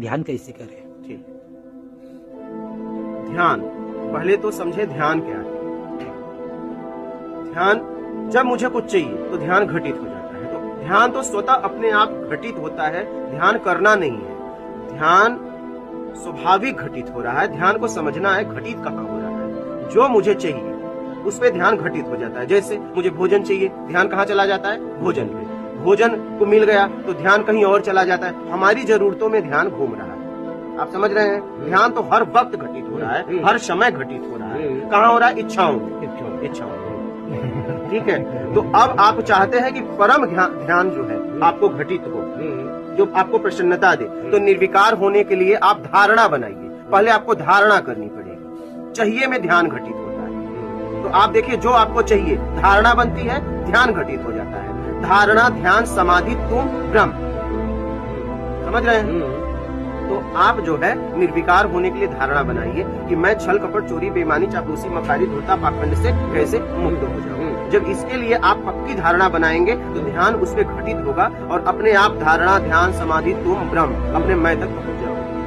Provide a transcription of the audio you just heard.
ध्यान कैसे करें? ठीक। ध्यान, पहले तो समझे ध्यान क्या है। ध्यान, जब मुझे कुछ चाहिए तो ध्यान घटित हो जाता है। तो ध्यान तो स्वतः अपने आप घटित होता है, ध्यान करना नहीं है। ध्यान स्वाभाविक घटित हो रहा है। ध्यान को समझना है घटित कहाँ हो रहा है। जो मुझे चाहिए उस पे ध्यान घटित हो जाता है। जैसे मुझे भोजन चाहिए, ध्यान कहाँ चला जाता है? भोजन पे। भोजन को मिल गया तो ध्यान कहीं और चला जाता है। हमारी जरूरतों में ध्यान घूम रहा है। आप समझ रहे हैं? ध्यान तो हर वक्त घटित हो रहा है, हर समय घटित हो रहा है। कहाँ हो रहा है? इच्छाओं इच्छाओं। ठीक है। तो अब आप चाहते हैं कि परम ध्यान जो है आपको घटित हो, जो आपको प्रसन्नता दे। तो निर्विकार होने के लिए आप धारणा बनाइए। पहले आपको धारणा करनी पड़ेगी। चाहिए में ध्यान घटित होता है। तो आप देखिए, जो आपको चाहिए धारणा बनती है, ध्यान घटित हो जाता है। धारणा, ध्यान, समाधि, तुम ब्रह्म। समझ रहे हैं? तो आप जो है निर्विकार होने के लिए धारणा बनाइए कि मैं छल, कपट, चोरी, बेईमानी, चापलूसी, मक्कारी, धूर्तता, पाखंड से कैसे मुक्त हो जाऊं। जब इसके लिए आप पक्की धारणा बनाएंगे तो ध्यान उस पर घटित होगा और अपने आप धारणा, ध्यान, समाधि, तुम ब्रह्म अपने मैं तक पहुंच जाओगे।